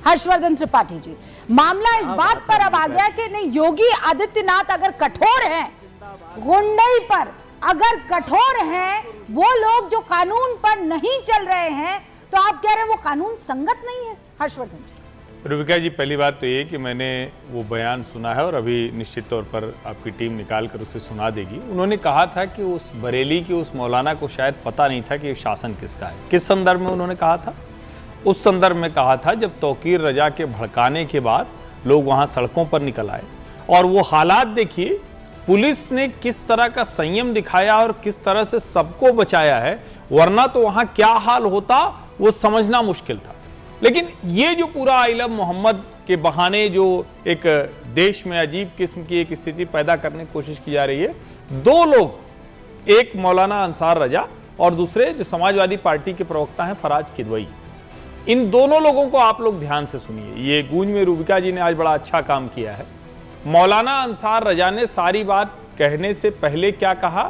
हर्षवर्धन त्रिपाठी जी, मामला इस बात पर अब आ गया कि नहीं, योगी आदित्यनाथ अगर कठोर हैं गुंडई पर, अगर कठोर हैं वो लोग जो कानून पर नहीं चल रहे हैं, तो आप कह रहे हैं वो कानून संगत नहीं है। हर्षवर्धन जी। रूबिका जी, पहली बात तो ये कि मैंने वो बयान सुना है और अभी निश्चित तौर पर आपकी टीम निकाल कर उसे सुना देगी। उन्होंने कहा था कि उस बरेली के उस मौलाना को शायद पता नहीं था कि शासन किसका है। किस संदर्भ में उन्होंने कहा था? उस संदर्भ में कहा था जब तौकीर रजा के भड़काने के बाद लोग वहाँ सड़कों पर निकल आए, और वो हालात देखिए, पुलिस ने किस तरह का संयम दिखाया और किस तरह से सबको बचाया है, वरना तो वहाँ क्या हाल होता वो समझना मुश्किल था। लेकिन ये जो पूरा आई लव मोहम्मद के बहाने जो एक देश में अजीब किस्म की एक स्थिति पैदा करने की कोशिश की जा रही है, दो लोग, एक मौलाना अंसार रजा और दूसरे जो समाजवादी पार्टी के प्रवक्ता हैं फराज किदवई, इन दोनों लोगों को आप लोग ध्यान से सुनिए। ये गूंज में रूबिका जी ने आज बड़ा अच्छा काम किया है। मौलाना अंसार रजा ने सारी बात कहने से पहले क्या कहा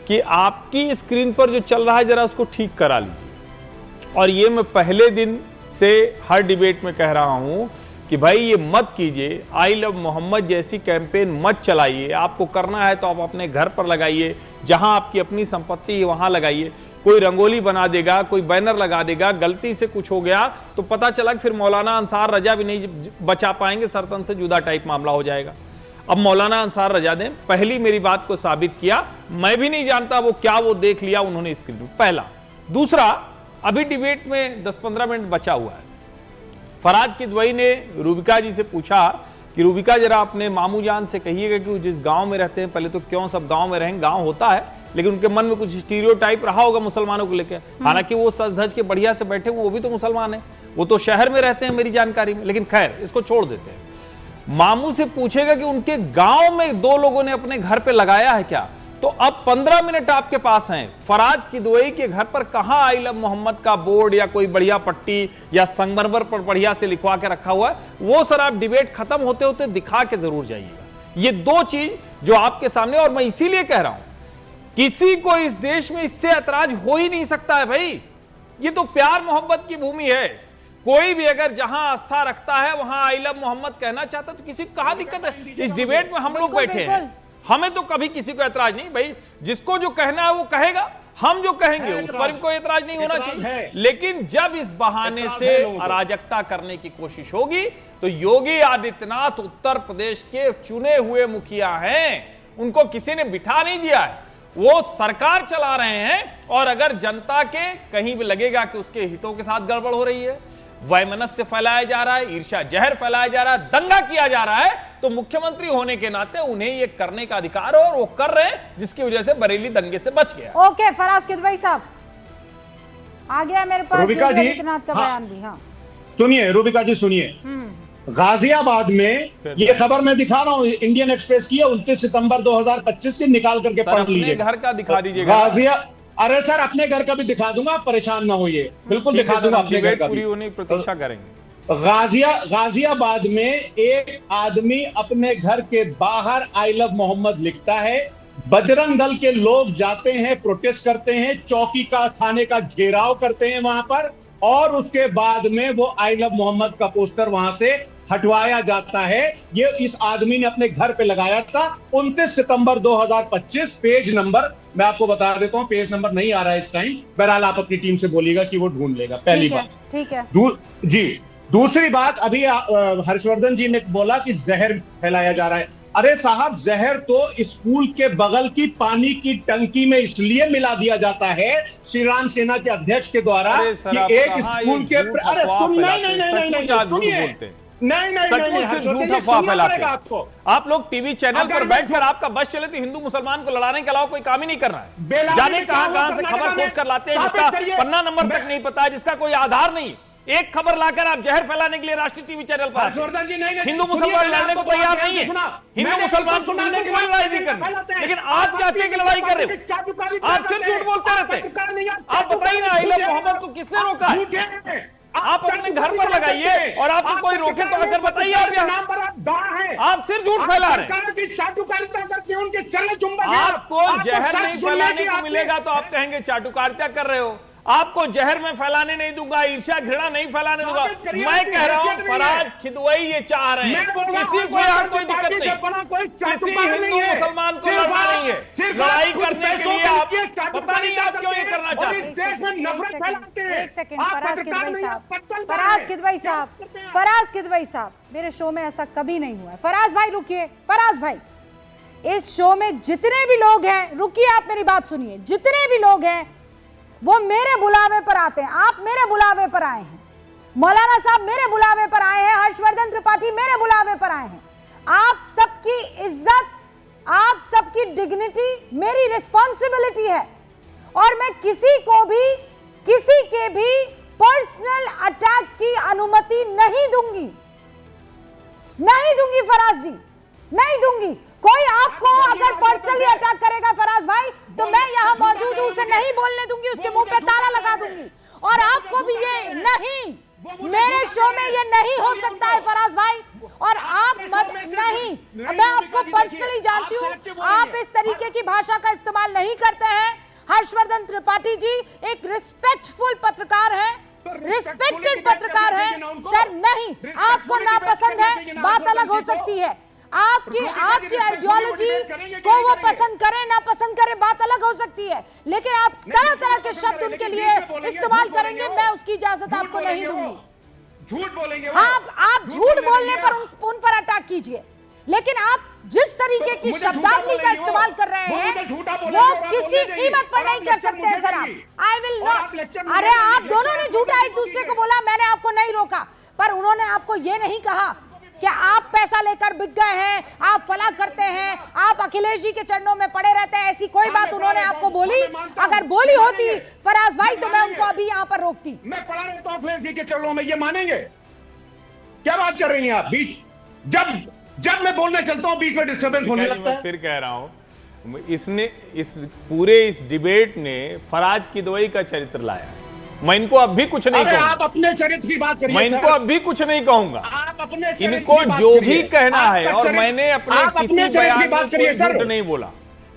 कि आपकी स्क्रीन पर जो चल रहा है जरा उसको ठीक करा लीजिए। और ये मैं पहले दिन से हर डिबेट में कह रहा हूं कि भाई ये मत कीजिए, आई लव मोहम्मद जैसी कैंपेन मत चलाइए। आपको करना है तो आप अपने घर पर लगाइए, जहां आपकी अपनी संपत्ति है वहां लगाइए। कोई रंगोली बना देगा, कोई बैनर लगा देगा, गलती से कुछ हो गया तो पता चला कि फिर मौलाना अंसार रजा भी नहीं बचा पाएंगे, सरतन से जुदा टाइप मामला हो जाएगा। अब मौलाना अंसार रजा ने पहली मेरी बात को साबित किया। मैं भी नहीं जानता वो क्या वो देख लिया उन्होंने स्क्रीन पर, पहला। दूसरा, अभी डिबेट में 10-15 मिनट बचा हुआ है। फराज किदवई ने रूबिका जी से पूछा कि रूबिका जरा अपने मामू जान से कहिएगा कि वो जिस गांव में रहते हैं, पहले तो क्यों सब गांव में रहें, गांव होता है लेकिन उनके मन में कुछ स्टीरियोटाइप रहा होगा मुसलमानों को लेकर। हालांकि वो सज धज के बढ़िया से बैठे वो भी तो मुसलमान है, वो तो शहर में रहते हैं मेरी जानकारी में, लेकिन खैर इसको छोड़ देते हैं। मामू से पूछेगा कि उनके गांव में दो लोगों ने अपने घर पे लगाया है क्या, तो अब 15 मिनट आपके पास हैं। फराज किदवई के घर पर कहां आई लव मोहम्मद का बोर्ड या कोई बढ़िया पट्टी या संगमरमर पर बढ़िया से लिखवा के रखा हुआ है, वो सर आप डिबेट खत्म होते होते दिखा के जरूर जाइएगा। ये दो चीज जो आपके सामने, और मैं इसीलिए कह रहा हूं किसी को इस देश में इससे ऐतराज हो ही नहीं सकता है भाई। ये तो प्यार मोहब्बत की भूमि है। कोई भी अगर जहां आस्था रखता है वहां आई लव मोहम्मद कहना चाहता तो किसी को कहां दिक्कत है। इस डिबेट में हम लोग बैठे हैं, हमें तो कभी किसी को ऐतराज नहीं। भाई जिसको जो कहना है वो कहेगा, हम जो कहेंगे उस पर कोई ऐतराज नहीं होना चाहिए। लेकिन जब इस बहाने से अराजकता करने की कोशिश होगी तो योगी आदित्यनाथ उत्तर प्रदेश के चुने हुए मुखिया हैं, उनको किसी ने बिठा नहीं दिया है, वो सरकार चला रहे हैं। और अगर जनता के कहीं भी लगेगा कि उसके हितों के साथ गड़बड़ हो रही है, वैमनस्य फैलाया जा रहा है, ईर्ष्या जहर फैलाया जा रहा है, दंगा किया जा रहा है, तो मुख्यमंत्री होने के नाते उन्हें ये करने का अधिकार है और वो कर रहे हैं, जिसकी वजह से बरेली दंगे से बच गया। ओके, फराज किदवई साहब आ गया मेरे पास रूबिका जी का बयान भी। हाँ सुनिए, रूबिका जी सुनिए। गाजियाबाद में ये खबर मैं दिखा रहा हूँ, इंडियन एक्सप्रेस की है, 29 सितंबर 2025 की, निकाल करके पढ़ लीजिए। घर का दिखा दीजिएगा। अरे सर अपने घर का भी दिखा दूंगा, आप परेशान ना होइए, बिल्कुल दिखा दूंगा अपने घर का भी। पूरी होने की प्रतीक्षा करेंगे। गाजियाबाद में एक आदमी अपने घर के बाहर आई लव मोहम्मद लिखता है, बजरंग दल के लोग जाते हैं, प्रोटेस्ट करते हैं, चौकी का थाने का घेराव करते हैं वहां पर, और उसके बाद में वो आई लव मोहम्मद का पोस्टर वहां से हटवाया जाता है। ये इस आदमी ने अपने घर पे लगाया था। 29 सितंबर 2025, पेज नंबर मैं आपको बता देता हूं, पेज नंबर नहीं आ रहा है इस टाइम, बहरहाल आप अपनी टीम से बोलिएगा कि वो ढूंढ लेगा। पहली बात ठीक है। जी, दूसरी बात, अभी हर्षवर्धन जी ने बोला कि जहर फैलाया जा रहा है। अरे साहब, जहर तो स्कूल के बगल की पानी की टंकी में इसलिए मिला दिया जाता है श्री राम सेना के अध्यक्ष के द्वारा कि एक स्कूल के, अरे सुनिए, आपको, आप लोग टीवी चैनल पर बैठकर आपका बस चले तो हिंदू मुसलमान को लड़ाने के अलावा कोई काम ही नहीं कर रहा है। जाने कहां से खबर खोज कर लाते हैं जिसका पन्ना नंबर तक नहीं पता है, जिसका कोई आधार नहीं। एक खबर लाकर आप जहर फैलाने के लिए राष्ट्रीय टीवी चैनल पर हिंदू मुसलमान लड़ने को तैयार नहीं है। हिंदू मुसलमान को बिल्कुल कोई लड़ाई नहीं करनी, लेकिन आप चाहते हैं कि लड़ाई कर रहे हो। आप सिर्फ झूठ बोलते रहते हैं। आप बताइए ना, आई लव मोहम्मद को किसने रोका है? आप अपने घर पर लगाइए और आपको कोई रोके तो आकर बताइए। आप सिर्फ झूठ फैला रहे हैं। आपको जहर नहीं फैलाने को मिलेगा तो आप कहेंगे चाटुकारिता कर रहे हो। आपको जहर में फैलाने नहीं दूंगा, ईर्ष्या घृणा नहीं फैलाने दूंगा। मैं कह रहा हूं फराज खिदवई ये चाह रहे हैं, किसी को यहां कोई दिक्कत नहीं, किसी हिंदू मुसलमान को लड़ना नहीं है, लड़ाई करने के लिए आप पता नहीं आप क्यों ये करना चाहते हैं। एक सेकंड फराज किदवई साहब, फराज किदवई साहब, फराज किदवई साहब, मेरे शो में ऐसा कभी नहीं हुआ है। फराज भाई रुकिए, फराज भाई, इस शो में जितने भी लोग हैं, रुकिए आप मेरी बात सुनिए, जितने भी लोग हैं वो मेरे बुलावे पर आते हैं। आप मेरे बुलावे पर आए हैं, मौलाना साहब मेरे बुलावे पर आए हैं, हर्षवर्धन त्रिपाठी मेरे बुलावे पर आए हैं। आप सबकी इज्जत, आप सबकी डिग्निटी मेरी रिस्पॉन्सिबिलिटी है और मैं किसी को भी, किसी के भी पर्सनल अटैक की अनुमति नहीं दूंगी, नहीं दूंगी फराज जी, नहीं दूंगी। कोई आपको अगर पर्सनली अटैक करेगा फराज भाई, तो मैं यहां मौजूद हूं, उसे नहीं बोलने दूंगी, उसके मुंह पे ताला लगा दूंगी। और आपको भी ये नहीं, मेरे शो में ये नहीं हो सकता है फराज भाई। और आप मत, नहीं, मैं आपको पर्सनली जानती हूं, आप इस तरीके की भाषा का इस्तेमाल नहीं करते हैं। हर्षवर्धन त्रिपाठी जी एक रिस्पेक्टफुल पत्रकार है, रिस्पेक्टेड पत्रकार है। सर नहीं, आपको नापसंद है, बात अलग हो सकती है। आपकी आइडियोलॉजी को वो पसंद करे ना पसंद करे, बात अलग हो सकती है, लेकिन आप तरह तरह के शब्द उनके लिए इस्तेमाल करेंगे, मैं उसकी इजाजत आपको नहीं दूंगी। झूठ बोलेंगे आप झूठ बोलने पर उन पर अटैक कीजिए, लेकिन आप जिस तरीके की शब्दावली का इस्तेमाल कर रहे हैं वो किसी कीमत पर नहीं कर सकते हैं सर। I will not. अरे आप दोनों ने झूठा एक दूसरे को बोला, मैंने आपको नहीं रोका, पर उन्होंने आपको ये नहीं कहा कि आप पैसा लेकर बिक गए हैं, आप फला करते हैं, आप अखिलेश जी के चरणों में पड़े रहते हैं, ऐसी कोई बात उन्होंने आपको बोली? अगर बोली होती फराज भाई तो मैं उनको अभी यहाँ पर रोकती। मैं पड़ा रहता हूँ अखिलेश जी के चरणों में, ये मानेंगे? क्या बात कर रही हैं आप? बीच जब मैं बोलने चलता हूँ बीच में डिस्टर्बेंस होने लगता है। फिर कह रहा हूँ, इसने इस पूरे इस डिबेट ने फराज किदवई का चरित्र लाया है। मैं इनको अब भी कुछ नहीं कहूंगा। आप अपने चरित्र की बात करिए। मैं इनको अब भी कुछ नहीं कहूंगा। आप अपने इनको जो भी कहना है, और मैंने अपने किसी बयान में कोई झूठ नहीं बोला।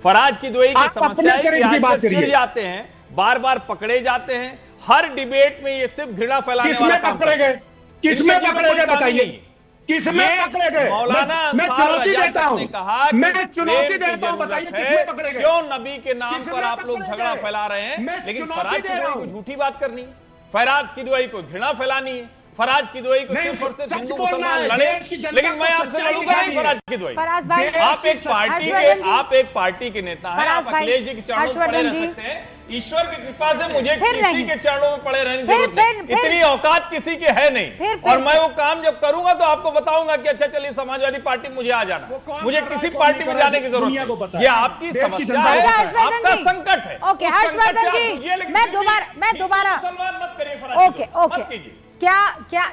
फराज किदवई की समस्या है कि चिढ़ जाते हैं, बार बार पकड़े जाते हैं, हर डिबेट में ये सिर्फ घृणा फैलाने वाला काम करते हैं। किसमें पकड़े गए बताइए, किसमें पकड़े गए? मौलाना मैं चुनौती देता हूं, कहा मैं चुनौती देता हूं, बताइए किसमें पकड़े गए? क्यों नबी के नाम पर आप लोग झगड़ा फैला रहे हैं? लेकिन फराज किदवई को झूठी बात करनी है, फराज किदवई को घृणा फैलानी है, फराज किदवई को सिर्फ और सिर्फ हिंदू मुसलमान लड़े। लेकिन मैं आपसे लड़ूंगा नहीं फराज किदवई। आप एक पार्टी के नेता हैं, आप अखिलेश जी के चरणों में पड़े रह सकते हैं। ईश्वर की कृपा से मुझे किसी के चरणों में पड़े रहने की जरूरत नहीं, इतनी औकात किसी के है नहीं। और मैं वो काम जब करूंगा तो आपको बताऊंगा कि अच्छा चलिए समाजवादी पार्टी मुझे आ जाना, मुझे किसी पार्टी में जाने की जरूरत नहीं। ये आपकी समस्या है, आपका संकट है। ओके हर्षवर्धन जी, मैं दोबारा मुसलमान मत करिए फराज, ओके क्या